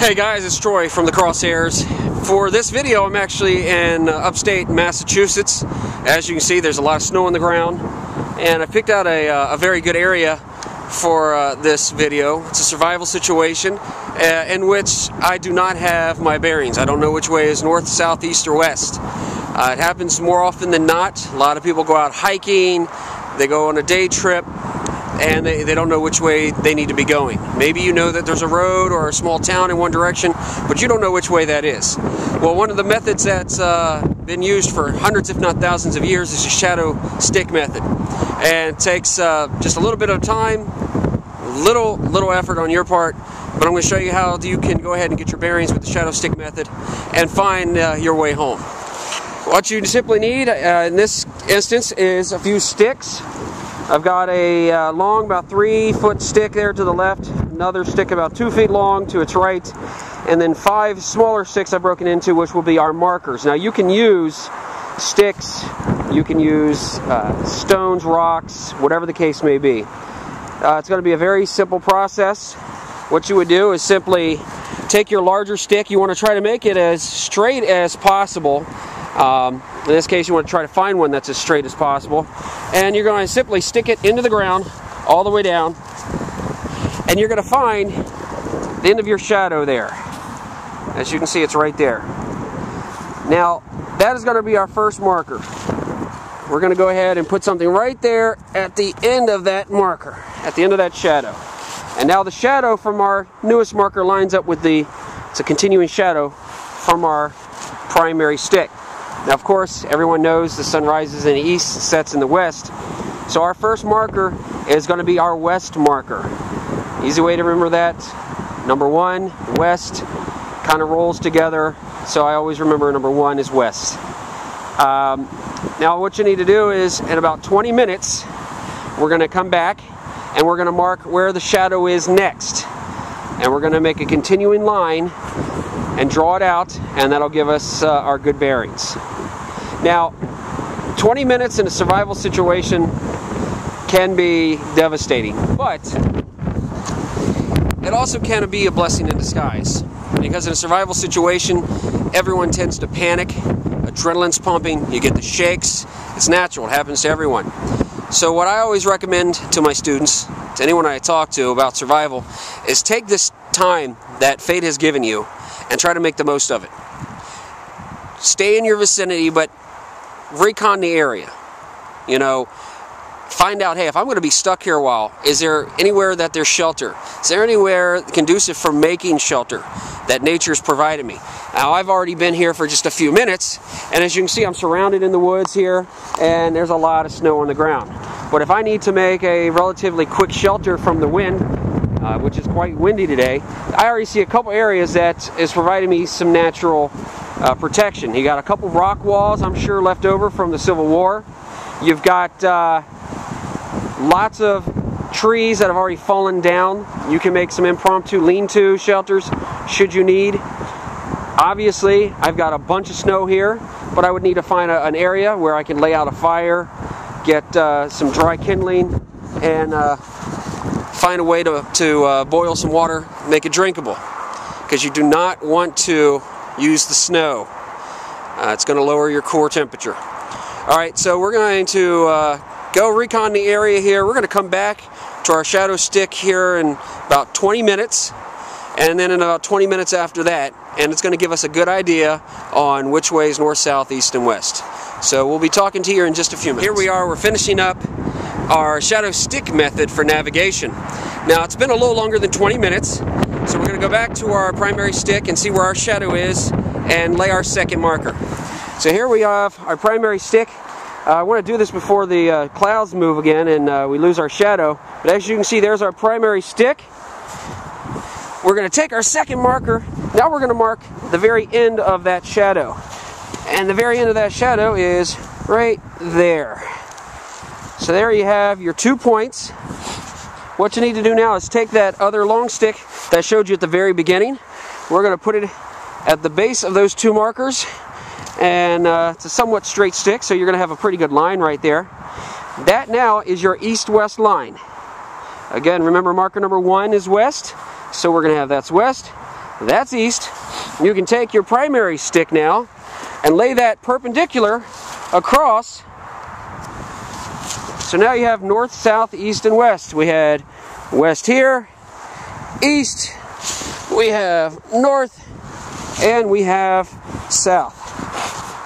Hey guys, it's Troy from the Crosshairs. For this video, I'm actually in upstate Massachusetts. As you can see, there's a lot of snow on the ground, and I picked out a very good area for this video. It's a survival situation in which I do not have my bearings. I don't know which way is north, south, east, or west. It happens more often than not. A lot of people go out hiking, they go on a day trip, and they don't know which way they need to be going. Maybe you know that there's a road or a small town in one direction, but you don't know which way that is. Well, one of the methods that's been used for hundreds, if not thousands of years, is the shadow stick method. And it takes just a little bit of time, little effort on your part, but I'm going to show you how you can go ahead and get your bearings with the shadow stick method and find your way home. What you simply need in this instance is a few sticks. I've got a long, about 3-foot stick there to the left, another stick about 2 feet long to its right, and then 5 smaller sticks I've broken into, which will be our markers. Now you can use sticks, you can use stones, rocks, whatever the case may be. It's going to be a very simple process. What you would do is simply take your larger stick. You want to try to make it as straight as possible. In this case, you want to try to find one that's as straight as possible, and you're going to simply stick it into the ground all the way down, and you're going to find the end of your shadow there. As you can see, it's right there. Now that is going to be our first marker. We're going to go ahead and put something right there at the end of that marker, at the end of that shadow. And now the shadow from our newest marker lines up with it's a continuing shadow from our primary stick. Now, of course, everyone knows the sun rises in the east, sets in the west. So our first marker is going to be our west marker. Easy way to remember that. Number 1, west, kind of rolls together. So I always remember number 1 is west. Now what you need to do is, in about 20 minutes, we're going to come back and we're going to mark where the shadow is next. And we're going to make a continuing line and draw it out, and that'll give us our good bearings. Now, 20 minutes in a survival situation can be devastating, but it also can be a blessing in disguise, because in a survival situation, everyone tends to panic, adrenaline's pumping, you get the shakes, it's natural, it happens to everyone. So what I always recommend to my students, to anyone I talk to about survival, is take this time that fate has given you and try to make the most of it. Stay in your vicinity, but recon the area. You know, find out, hey, if I'm going to be stuck here a while, is there anywhere that there's shelter? Is there anywhere conducive for making shelter that nature's provided me? Now, I've already been here for just a few minutes, and as you can see, I'm surrounded in the woods here, and there's a lot of snow on the ground. But if I need to make a relatively quick shelter from the wind, which is quite windy today, I already see a couple areas that is providing me some natural protection. You got a couple rock walls, I'm sure, left over from the Civil War. You've got lots of trees that have already fallen down. You can make some impromptu lean-to shelters should you need. Obviously, I've got a bunch of snow here, but I would need to find an area where I can lay out a fire, get some dry kindling, and find a way to boil some water, make it drinkable, because you do not want to use the snow. It's going to lower your core temperature. Alright, so we're going to go recon the area here. We're going to come back to our shadow stick here in about 20 minutes, and then in about 20 minutes after that, and it's going to give us a good idea on which way is north, south, east, and west. So we'll be talking to you in just a few minutes. Here we are, we're finishing up our shadow stick method for navigation. Now, it's been a little longer than 20 minutes, so we're going to go back to our primary stick and see where our shadow is and lay our second marker. So here we have our primary stick. I want to do this before the clouds move again and we lose our shadow. But as you can see, there's our primary stick. We're going to take our second marker. Now we're going to mark the very end of that shadow. And the very end of that shadow is right there. So there you have your 2 points. What you need to do now is take that other long stick that I showed you at the very beginning. We're going to put it at the base of those 2 markers. And it's a somewhat straight stick, so you're going to have a pretty good line right there. That now is your east-west line. Again, remember marker number 1 is west, so we're going to have that's west. That's east. You can take your primary stick now and lay that perpendicular across. So now you have north, south, east, and west. We had west here, east, we have north, and we have south.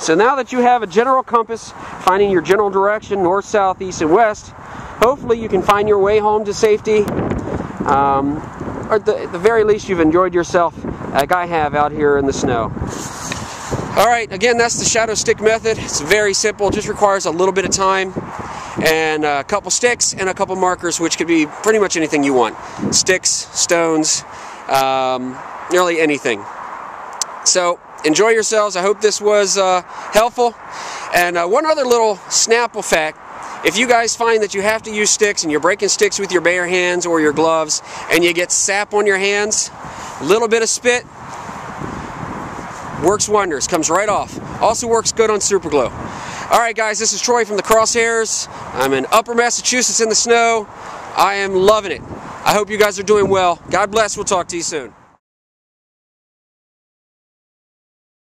So now that you have a general compass, finding your general direction, north, south, east, and west, hopefully you can find your way home to safety. Or at the very least, you've enjoyed yourself like I have out here in the snow. Alright, again, that's the shadow stick method. It's very simple, just requires a little bit of time and a couple sticks and a couple markers, which could be pretty much anything you want. Sticks, stones, nearly anything. So, enjoy yourselves. I hope this was helpful. And one other little Snapple fact. If you guys find that you have to use sticks and you're breaking sticks with your bare hands or your gloves and you get sap on your hands, a little bit of spit works wonders, comes right off. Also works good on super glue. Alright guys, this is Troy from the Crosshairs. I'm in Upper Massachusetts in the snow. I am loving it. I hope you guys are doing well. God bless. We'll talk to you soon.